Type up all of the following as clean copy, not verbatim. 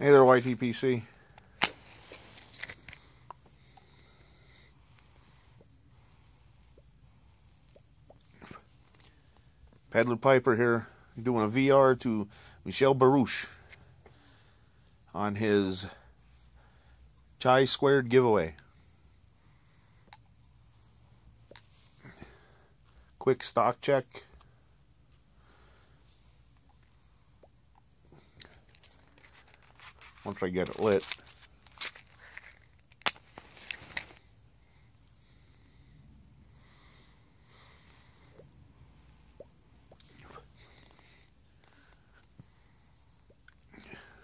Hey there, YTPC. Peddler Piper here, doing a VR to Michel Baruch on his Chi-Squared giveaway. Quick stock check. Once I get it lit.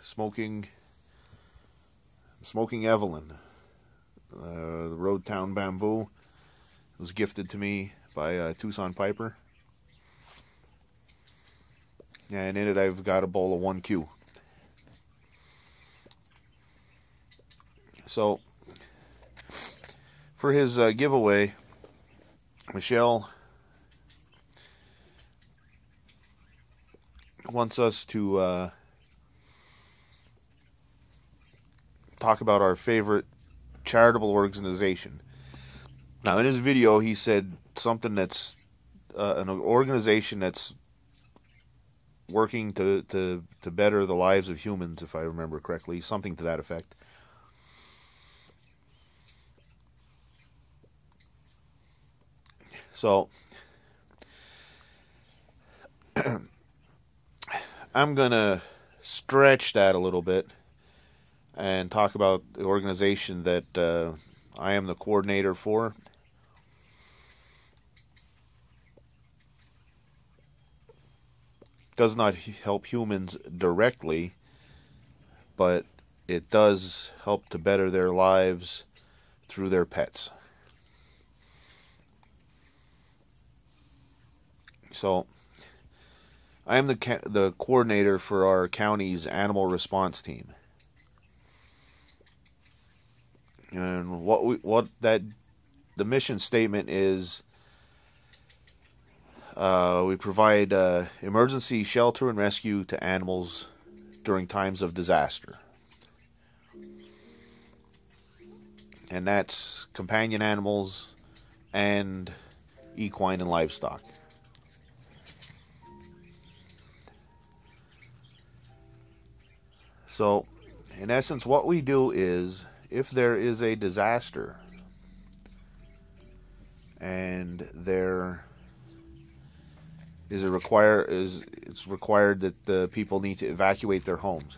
Smoking Evelyn. The Road Town Bamboo was gifted to me by Tucson Piper. And in it I've got a bowl of 1Q. So, for his giveaway, Michel wants us to talk about our favorite charitable organization. Now, in his video, he said something that's an organization that's working to better the lives of humans, if I remember correctly, something to that effect. So, I'm going to stretch that a little bit and talk about the organization that I am the coordinator for. Does not help humans directly, but it does help to better their lives through their pets. So, I am the coordinator for our county's animal response team. And the mission statement is, we provide emergency shelter and rescue to animals during times of disaster. And that's companion animals and equine and livestock. So, in essence, what we do is, if there is a disaster and it's required that the people need to evacuate their homes,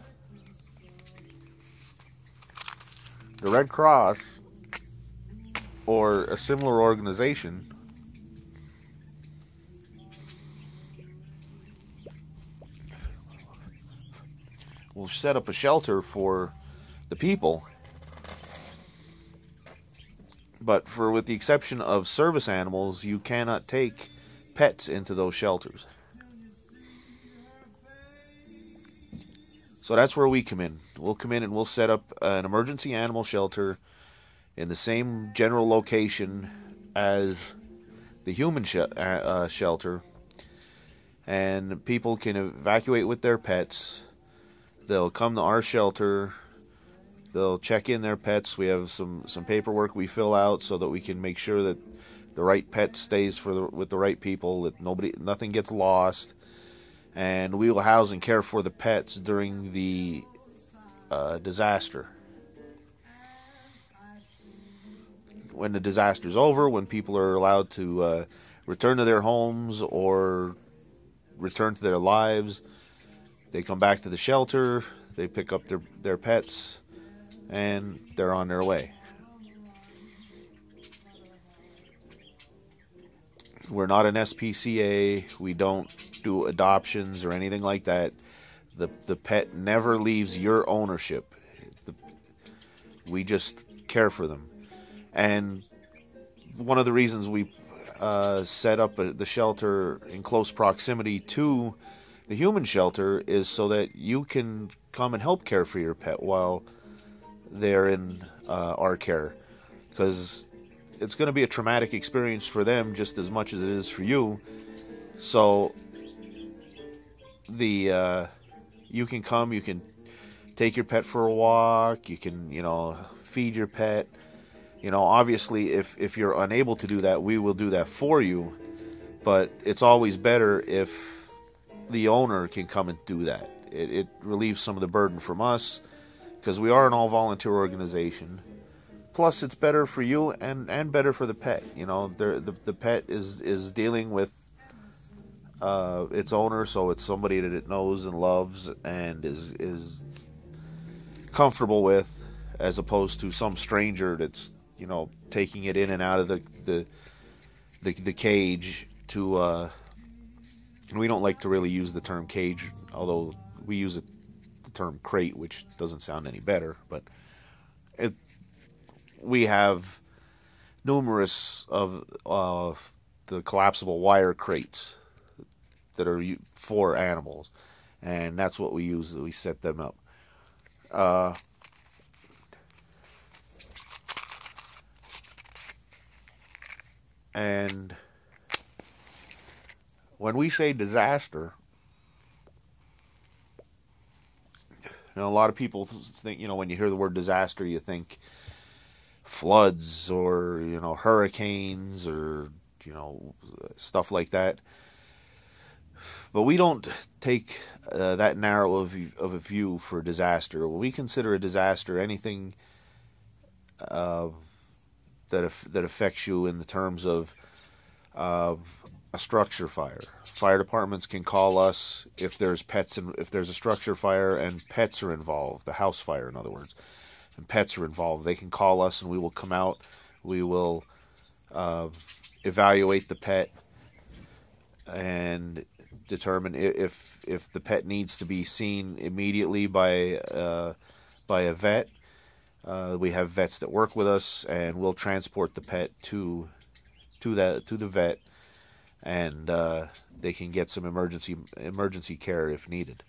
the Red Cross or a similar organization will set up a shelter for the people, but with the exception of service animals, you cannot take pets into those shelters. So that's where we come in. We'll come in and we'll set up an emergency animal shelter in the same general location as the human shelter, and people can evacuate with their pets. They'll come to our shelter. They'll check in their pets. We have some paperwork we fill out so that we can make sure that the right pet stays with the right people, that nothing gets lost, and we will house and care for the pets during the disaster. When the disaster's over, when people are allowed to return to their homes or return to their lives, they come back to the shelter, they pick up their pets, and they're on their way. We're not an SPCA. We don't do adoptions or anything like that. The pet never leaves your ownership. We just care for them. And one of the reasons we set up the shelter in close proximity to the human shelter is so that you can come and help care for your pet while they're in our care, because it's going to be a traumatic experience for them just as much as it is for you. So you can come, you can take your pet for a walk. You can, feed your pet. Obviously, if you're unable to do that, we will do that for you. But it's always better if the owner can come and do that. It relieves some of the burden from us, because we are an all-volunteer organization. Plus, it's better for you and better for the pet. The pet is dealing with its owner, so it's somebody that it knows and loves and is comfortable with, as opposed to some stranger that's taking it in and out of the cage. We don't like to really use the term cage, although we use the term crate, which doesn't sound any better. But we have numerous of the collapsible wire crates that are for animals, and that's what we use. We set them up. And when we say disaster, a lot of people think, when you hear the word disaster, you think floods or, hurricanes or, stuff like that. But we don't take that narrow of a view for disaster. When we consider a disaster anything that affects you in the terms of a structure fire. Fire departments can call us if there's if there's a structure fire and pets are involved, a house fire in other words, and pets are involved. They can call us and we will come out. We will evaluate the pet and determine if the pet needs to be seen immediately by a vet. We have vets that work with us, and we'll transport the pet to the vet, and they can get some emergency care if needed.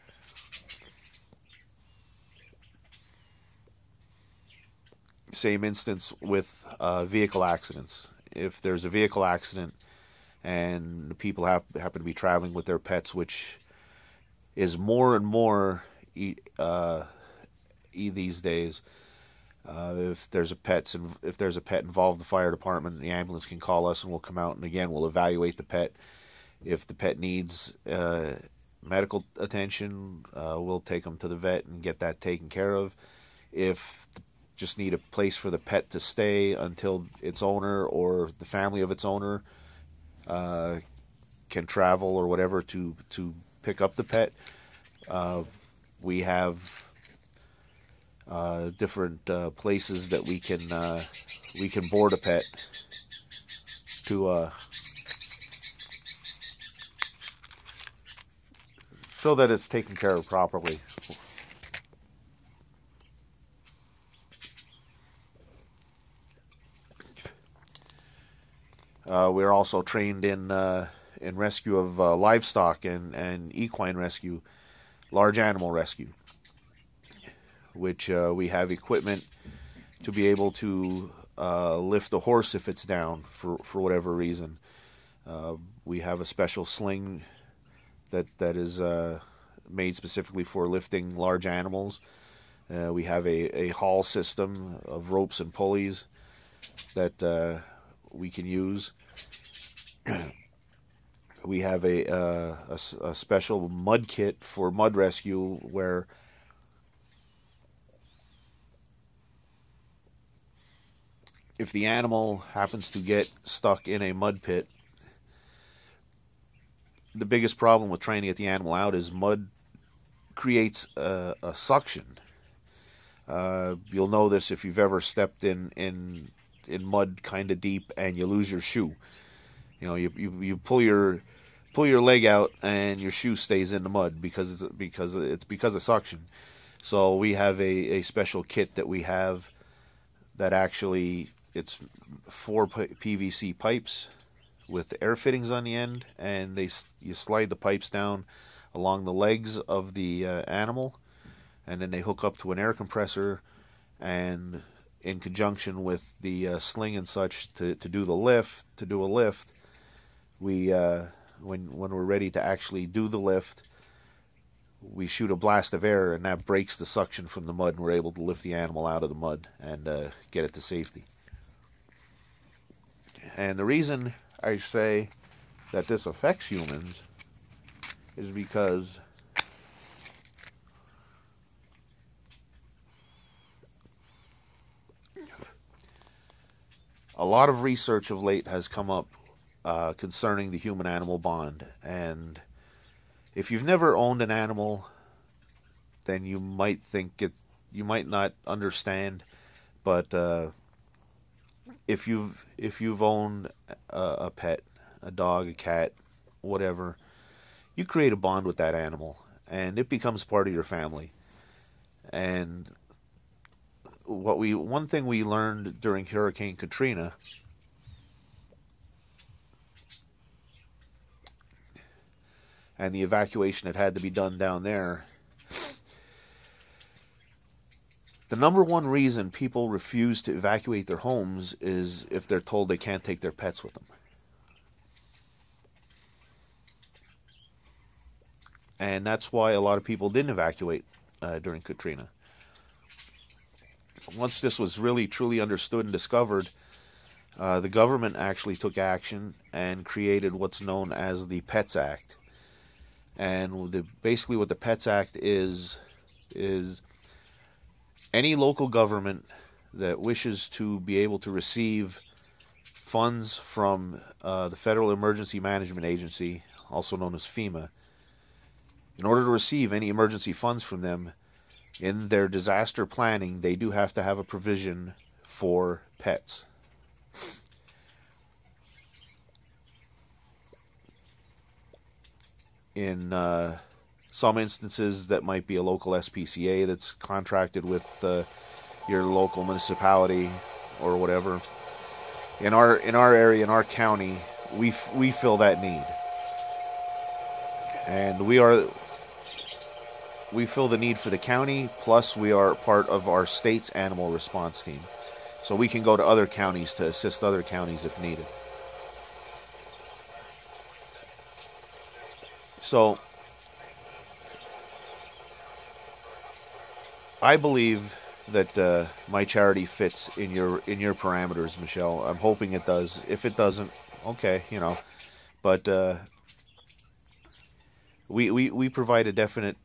Same instance with vehicle accidents. If there's a vehicle accident and people happen to be traveling with their pets, which is more and more these days. If there's a pet involved, the fire department and the ambulance can call us, and we'll come out, and again we'll evaluate the pet. If the pet needs medical attention, we'll take them to the vet and get that taken care of. If just need a place for the pet to stay until its owner or the family of its owner can travel or whatever to pick up the pet, we have different places that we can board a pet to so that it's taken care of properly. We're also trained in rescue of livestock and equine rescue, large animal rescue, which we have equipment to be able to lift a horse if it's down for whatever reason. We have a special sling that is made specifically for lifting large animals. We have a haul system of ropes and pulleys that we can use. We have a special mud kit for mud rescue where if the animal happens to get stuck in a mud pit, the biggest problem with trying to get the animal out is mud creates a suction. You'll know this if you've ever stepped in mud kind of deep and you lose your shoe. You pull your leg out and your shoe stays in the mud because of suction. So we have a special kit that we have that actually it's 4 PVC pipes with air fittings on the end, and you slide the pipes down along the legs of the animal, and then they hook up to an air compressor, and in conjunction with the sling and such to do a lift, we when we're ready to actually do the lift, we shoot a blast of air, and that breaks the suction from the mud, and we're able to lift the animal out of the mud and get it to safety. And the reason I say that this affects humans is because a lot of research of late has come up concerning the human-animal bond. And if you've never owned an animal, then you might think you might not understand. But if you've owned a pet, a dog, a cat, whatever, you create a bond with that animal, and it becomes part of your family. And one thing we learned during Hurricane Katrina and the evacuation that had to be done down there, the number one reason people refuse to evacuate their homes is if they're told they can't take their pets with them. And that's why a lot of people didn't evacuate during Katrina. Once this was really truly understood and discovered, the government actually took action and created what's known as the Pets Act. And basically what the Pets Act is any local government that wishes to be able to receive funds from the Federal Emergency Management Agency, also known as FEMA, in order to receive any emergency funds from them, in their disaster planning, they do have to have a provision for pets. In some instances, that might be a local SPCA that's contracted with your local municipality or whatever. In our area, in our county, we fill that need, and we fill the need for the county, plus we are part of our state's animal response team. So we can go to other counties to assist other counties if needed. So I believe that my charity fits in your parameters, Michelle. I'm hoping it does. If it doesn't, okay, But we provide a definite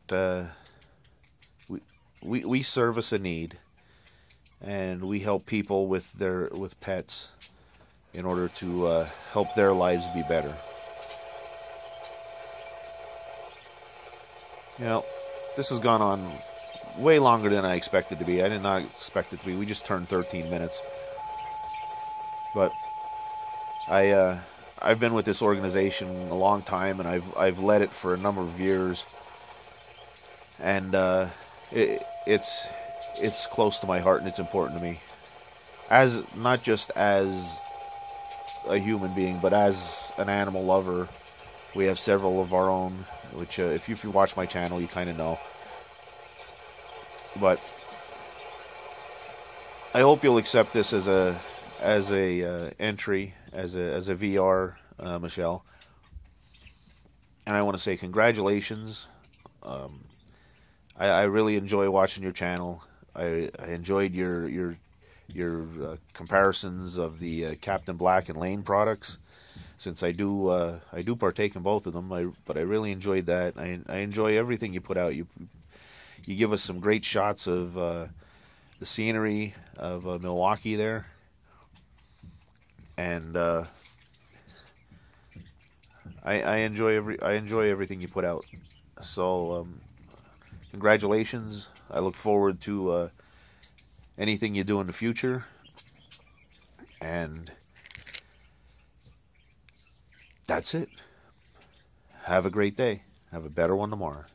we service a need, and we help people with pets in order to help their lives be better. This has gone on way longer than I expected to be. I did not expect it to be. We just turned 13 minutes. But I've been with this organization a long time, and I've led it for a number of years, and it's close to my heart, and it's important to me, as not just as a human being, but as an animal lover. We have several of our own, which if you watch my channel, you kind of know. But I hope you'll accept this as a entry, as a VR, Michelle. And I want to say congratulations. I really enjoy watching your channel. I enjoyed your comparisons of the Captain Black and Lane products, since I do partake in both of them. But I really enjoyed that. I enjoy everything you put out. You give us some great shots of the scenery of Milwaukee there, and I enjoy everything you put out. So congratulations. I look forward to anything you do in the future, and that's it. Have a great day. Have a better one tomorrow.